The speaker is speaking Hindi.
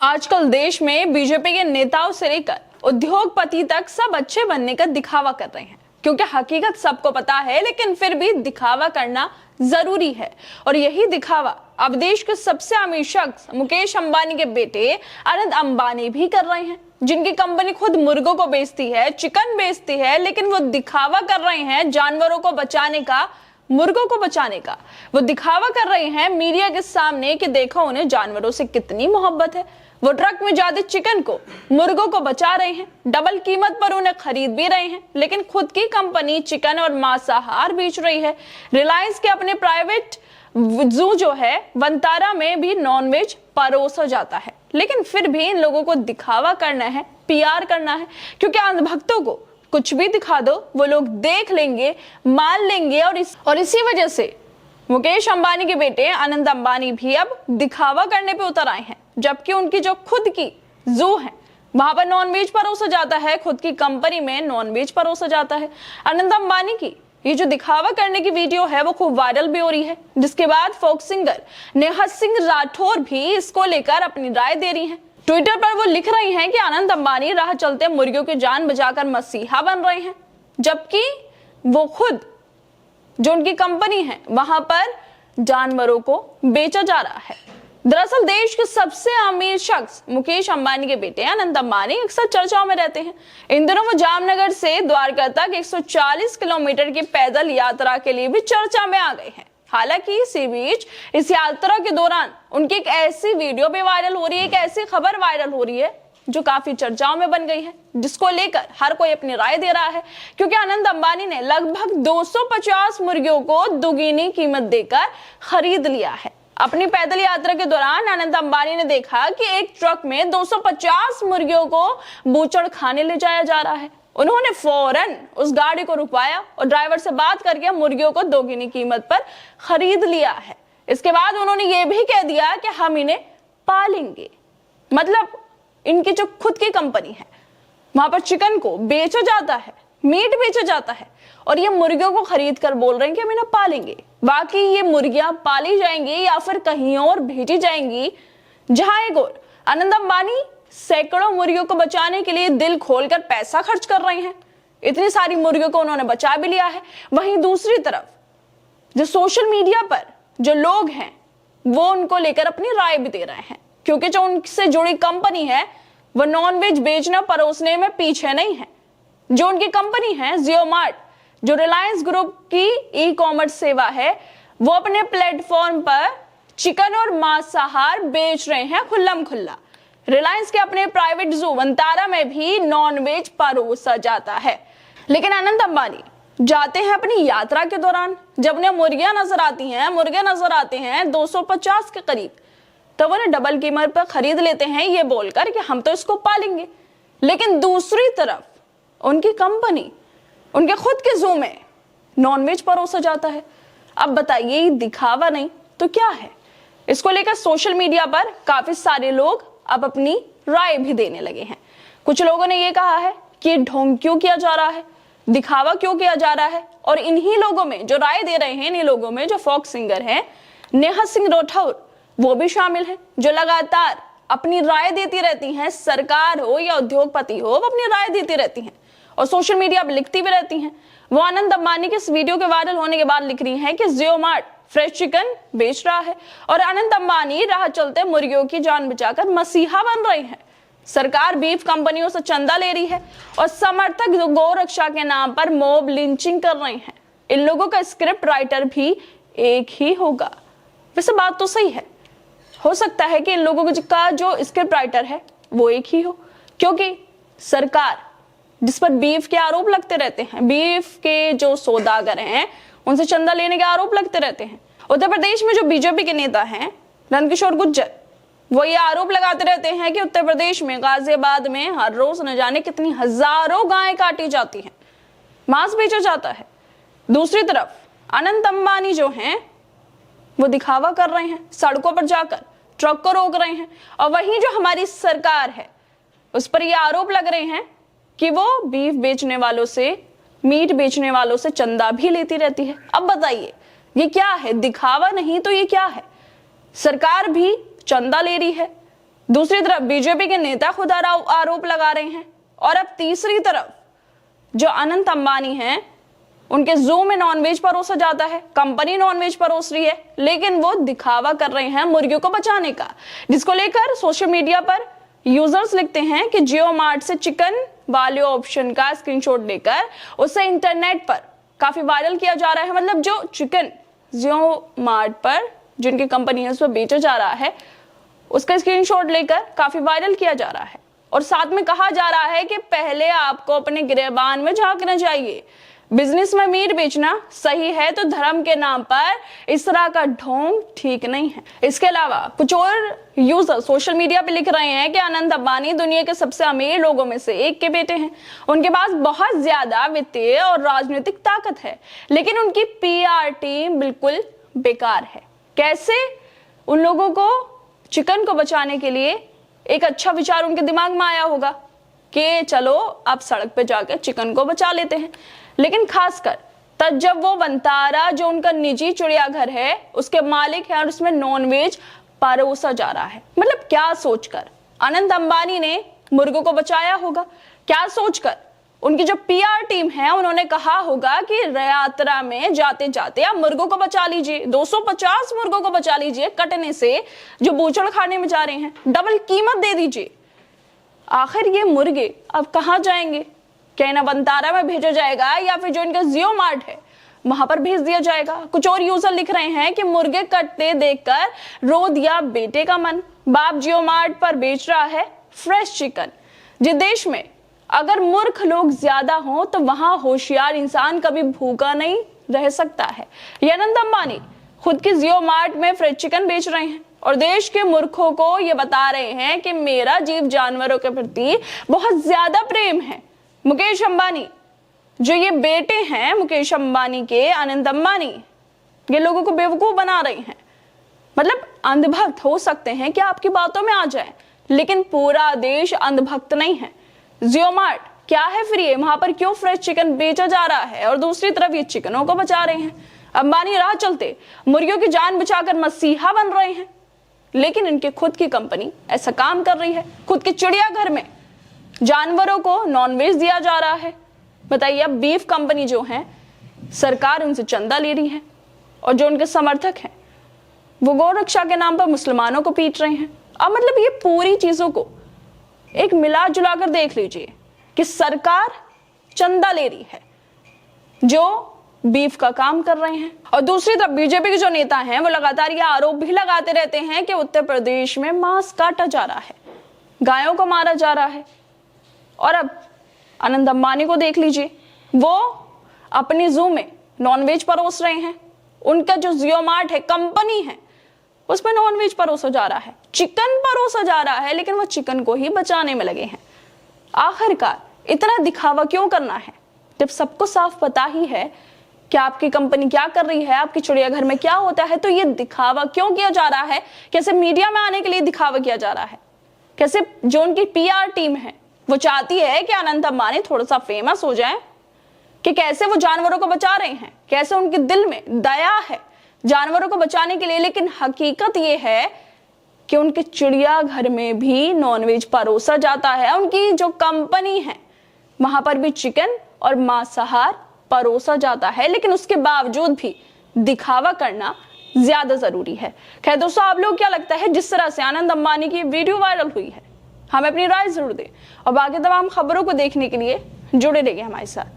आजकल देश में बीजेपी के नेताओं से लेकर उद्योगपति तक सब अच्छे बनने का दिखावा कर रहे हैं, क्योंकि हकीकत सबको पता है, लेकिन फिर भी दिखावा करना जरूरी है। और यही दिखावा अब देश के सबसे अमीर शख्स मुकेश अंबानी के बेटे अनंत अंबानी भी कर रहे हैं, जिनकी कंपनी खुद मुर्गों को बेचती है, चिकन बेचती है, लेकिन वो दिखावा कर रहे हैं जानवरों को बचाने का, मुर्गों को बचाने का। वो दिखावा कर रहे हैं मीडिया के सामने कि देखो उन्हें जानवरों से कितनी मोहब्बत है। वो ट्रक में ज्यादा चिकन को, मुर्गों को बचा रहे हैं, डबल कीमत पर उन्हें खरीद भी रहे हैं, लेकिन खुद की कंपनी चिकन और मांसाहार बेच रही है। रिलायंस के अपने प्राइवेट जू जो है वंतारा में भी नॉनवेज परोसा जाता है, लेकिन फिर भी इन लोगों को दिखावा करना है, पीआर करना है, क्योंकि अंधभक्तों को कुछ भी दिखा दो वो लोग देख लेंगे, मान लेंगे। और इसी वजह से मुकेश अंबानी के बेटे अनंत अंबानी भी अब दिखावा करने पे उतर आए हैं, जबकि उनकी जो खुद की जू है वहां पर नॉनवेज परोसा जाता है, खुद की कंपनी में नॉनवेज परोसा जाता है। अनंत अंबानी की ये जो दिखावा करने की वीडियो है वो खूब वायरल भी हो रही है, जिसके बाद फोक सिंगर नेहा सिंह राठौर भी इसको लेकर अपनी राय दे रही हैं। ट्विटर पर वो लिख रही हैं कि अनंत अंबानी राह चलते मुर्गियों की जान बचाकर मसीहा बन रहे हैं, जबकि वो खुद जो उनकी कंपनी है वहां पर जानवरों को बेचा जा रहा है। दरअसल देश के सबसे अमीर शख्स मुकेश अंबानी के बेटे अनंत अंबानी अक्सर चर्चाओं में रहते हैं। इन दिनों वो जामनगर से द्वारका तक 140 किलोमीटर की पैदल यात्रा के लिए भी चर्चा में आ गए हैं। हालांकि इसी बीच इस यात्रा के दौरान उनकी एक ऐसी वीडियो भी वायरल हो रही है, एक ऐसी खबर वायरल हो रही है जो काफी चर्चाओं में बन गई है, जिसको लेकर हर कोई अपनी राय दे रहा है। क्योंकि अनंत अंबानी ने लगभग 250 मुर्गियों को दुगनी कीमत देकर खरीद लिया है। अपनी पैदल यात्रा के दौरान अनंत अंबानी ने देखा कि एक ट्रक में 250 मुर्गियों को बूचड़ खाने ले जाया जा रहा है। उन्होंने फौरन उस गाड़ी को रुकवाया और ड्राइवर से बात करके मुर्गियों को दोगुनी कीमत पर खरीद लिया है। इसके बाद उन्होंने ये भी कह दिया कि हम इन्हें पालेंगे। मतलब इनकी जो खुद की कंपनी है वहां पर चिकन को बेचा जाता है, मीट बेचा जाता है, और ये मुर्गियों को खरीद कर बोल रहे हैं कि हम इन्हें पालेंगे। बाकी ये मुर्गियां पाली जाएंगी या फिर कहीं और भेजी जाएंगी, जहां एक और अनंत अंबानी सैकड़ों मुर्गियों को बचाने के लिए दिल खोलकर पैसा खर्च कर रहे हैं। इतनी सारी मुर्गियों को उन्होंने बचा भी लिया है। वहीं दूसरी तरफ जो सोशल मीडिया पर जो लोग हैं वो उनको लेकर अपनी राय भी दे रहे हैं, क्योंकि जो उनसे जुड़ी कंपनी है वो नॉनवेज बेचना परोसने में पीछे नहीं है। जो उनकी कंपनी है जियो मार्ट, जो रिलायंस ग्रुप की ई कॉमर्स सेवा है, वो अपने प्लेटफॉर्म पर चिकन और मांसाहार बेच रहे हैं खुल्लम खुल्ला। रिलायंस के अपने प्राइवेट जू वंतारा में भी नॉनवेज परोसा जाता है। लेकिन अनंत अंबानी जाते हैं अपनी यात्रा के दौरान, जब उन्हें मुर्गियां नजर आती हैं, मुर्गे नजर आते हैं 250 के करीब, तब उन्हें डबल कीमत पर खरीद लेते हैं ये बोलकर कि हम तो इसको पालेंगे। लेकिन दूसरी तरफ उनकी कंपनी, उनके खुद के जू में नॉनवेज परोसा जाता है। अब बताइए दिखावा नहीं तो क्या है? इसको लेकर सोशल मीडिया पर काफी सारे लोग अब अपनी राय भी देने लगे हैं। कुछ लोगों ने ये कहा है कि ढोंग क्यों किया जा रहा है, दिखावा क्यों किया जा रहा है। और इन्हीं लोगों में जो राय दे रहे हैं, इन्हीं लोगों में जो फोक सिंगर हैं नेहा सिंह राठौर वो भी शामिल है, जो लगातार अपनी राय देती रहती हैं। सरकार हो या उद्योगपति हो, वो अपनी राय देती रहती हैं और सोशल मीडिया पर लिखती भी रहती हैं। वो अनंत अंबानी के इस वीडियो के वायरल होने के बाद लिख रही हैं कि जियो मार्ट फ्रेश चिकन बेच रहा है और अनंत अंबानी राह चलते मुर्गियों की जान बचाकर मसीहा बन रहे हैं। सरकार बीफ कंपनियों से चंदा ले रही है और समर्थक गौ रक्षा के नाम पर मॉब लिंचिंग कर रहे हैं। इन लोगों का स्क्रिप्ट राइटर भी एक ही होगा। वैसे बात तो सही है, हो सकता है कि इन लोगों का जो स्क्रिप्ट राइटर है वो एक ही हो, क्योंकि सरकार जिस पर बीफ के आरोप लगते रहते हैं, बीफ के जो सौदागर हैं उनसे चंदा लेने के आरोप लगते रहते हैं। उत्तर प्रदेश में जो बीजेपी के नेता हैं नंदकिशोर गुर्जर, वो ये आरोप लगाते रहते हैं कि उत्तर प्रदेश में गाजियाबाद में हर रोज न जाने कितनी हजारों गायें काटी जाती हैं, मांस बेचा जाता है। दूसरी तरफ अनंत अंबानी जो हैं वो दिखावा कर रहे हैं, सड़कों पर जाकर ट्रक को रोक रहे हैं, और वहीं जो हमारी सरकार है उस पर ये आरोप लग रहे हैं कि वो बीफ बेचने वालों से, मीट बेचने वालों से चंदा भी लेती रहती है। अब बताइए ये क्या है? दिखावा नहीं तो ये क्या है? सरकार भी चंदा ले रही है, दूसरी तरफ बीजेपी के नेता खुद आरोप लगा रहे हैं, और अब तीसरी तरफ जो अनंत अंबानी हैं, उनके जू में नॉनवेज परोसा जाता है, कंपनी नॉनवेज परोस रही है, लेकिन वो दिखावा कर रहे हैं मुर्गियों को बचाने का, जिसको लेकर सोशल मीडिया पर यूजर्स लिखते हैं कि जियो मार्ट से चिकन वाले ऑप्शन का स्क्रीनशॉट लेकर उसे इंटरनेट पर काफी वायरल किया जा रहा है। मतलब जो चिकन जियो मार्ट पर जिनकी कंपनी है उस पर बेचा जा रहा है, उसका स्क्रीनशॉट लेकर काफी वायरल किया जा रहा है, और साथ में कहा जा रहा है कि पहले आपको अपने गिरेबान में झांकना चाहिए। बिजनेस में मीट बेचना सही है तो धर्म के नाम पर इस तरह का ढोंग ठीक नहीं है। इसके अलावा कुछ और यूजर सोशल मीडिया पे लिख रहे हैं कि अनंत अंबानी दुनिया के सबसे अमीर लोगों में से एक के बेटे हैं, उनके पास बहुत ज्यादा वित्तीय और राजनीतिक ताकत है, लेकिन उनकी पीआर टीम बिल्कुल बेकार है। कैसे उन लोगों को चिकन को बचाने के लिए एक अच्छा विचार उनके दिमाग में आया होगा कि चलो अब सड़क पे जाकर चिकन को बचा लेते हैं, लेकिन खासकर तब जब वो वंतारा जो उनका निजी चिड़ियाघर है उसके मालिक है और उसमें नॉनवेज परोसा जा रहा है। मतलब क्या सोचकर अनंत अंबानी ने मुर्गों को बचाया होगा, क्या सोचकर उनकी जो पीआर टीम है उन्होंने कहा होगा कि यात्रा में जाते जाते आप मुर्गों को बचा लीजिए, 250 मुर्गों को बचा लीजिए कटने से जो बूचड़ खाने में जा रहे हैं, डबल कीमत दे दीजिए। आखिर ये मुर्गे अब कहाँ जाएंगे? क्या इन्हें वंतारा में भेजा जाएगा या फिर जो इनका जियो मार्ट है वहां पर भेज दिया जाएगा? कुछ और यूजर लिख रहे हैं कि मुर्गे कटते देखकर रो दिया बेटे का मन, बाप जियो मार्ट पर बेच रहा है फ्रेश चिकन। जिस देश में अगर मूर्ख लोग ज्यादा हों तो वहां होशियार इंसान कभी भूखा नहीं रह सकता है। ये अनंत अंबानी खुद की जियो मार्ट में फ्रेश चिकन बेच रहे हैं और देश के मूर्खों को ये बता रहे हैं कि मेरा जीव जानवरों के प्रति बहुत ज्यादा प्रेम है। मुकेश अंबानी जो ये बेटे हैं मुकेश अंबानी के, अनंत अंबानी, ये लोगों को बेवकूफ बना रहे हैं। मतलब अंधभक्त हो सकते हैं कि आपकी बातों में आ जाए, लेकिन पूरा देश अंधभक्त नहीं है। जियो मार्ट क्या है फिर ये? वहां पर क्यों फ्रेश चिकन बेचा जा रहा है और दूसरी तरफ ये चिकनों को बचा रहे हैं। अंबानी राह चलते मुर्गियों की जान बचाकर मसीहा बन रहे हैं, लेकिन इनकी खुद की कंपनी ऐसा काम कर रही है। खुद के चिड़ियाघर में जानवरों को नॉनवेज दिया जा रहा है। बताइए, अब बीफ कंपनी जो है सरकार उनसे चंदा ले रही है और जो उनके समर्थक हैं वो गौ रक्षा के नाम पर मुसलमानों को पीट रहे हैं। अब मतलब ये पूरी चीजों को एक मिला जुला कर देख लीजिए कि सरकार चंदा ले रही है जो बीफ का काम कर रहे हैं, और दूसरी तरफ बीजेपी के जो नेता हैं वो लगातार ये आरोप भी लगाते रहते हैं कि उत्तर प्रदेश में मांस काटा जा रहा है, गायों को मारा जा रहा है। और अब अनंत अंबानी को देख लीजिए, वो अपनी जू में नॉनवेज परोस रहे हैं। उनका जो जियो मार्ट है, कंपनी है, उसमें नॉनवेज परोसा जा रहा है, चिकन परोसा जा रहा है, लेकिन वो चिकन को ही बचाने में लगे हैं। आखिरकार इतना दिखावा क्यों करना है जब सबको साफ पता ही है कि आपकी कंपनी क्या कर रही है, आपके चिड़ियाघर में क्या होता है? तो ये दिखावा क्यों किया जा रहा है? कैसे मीडिया में आने के लिए दिखावा किया जा रहा है? कैसे जो उनकी पीआर टीम है वो चाहती है कि अनंत अंबानी थोड़ा सा फेमस हो जाए कि कैसे वो जानवरों को बचा रहे हैं, कैसे उनके दिल में दया है जानवरों को बचाने के लिए। लेकिन हकीकत ये है कि उनके चिड़ियाघर में भी नॉनवेज परोसा जाता है। उनकी जो कंपनी है वहां पर भी चिकन और मांसाहार परोसा जाता है, लेकिन उसके बावजूद भी दिखावा करना ज्यादा जरूरी है। खैर दोस्तों, आप लोग क्या लगता है जिस तरह से अनंत अंबानी की वीडियो वायरल हुई है? हमें अपनी राय जरूर दें और बाकी तमाम खबरों को देखने के लिए जुड़े रहिए हमारे साथ।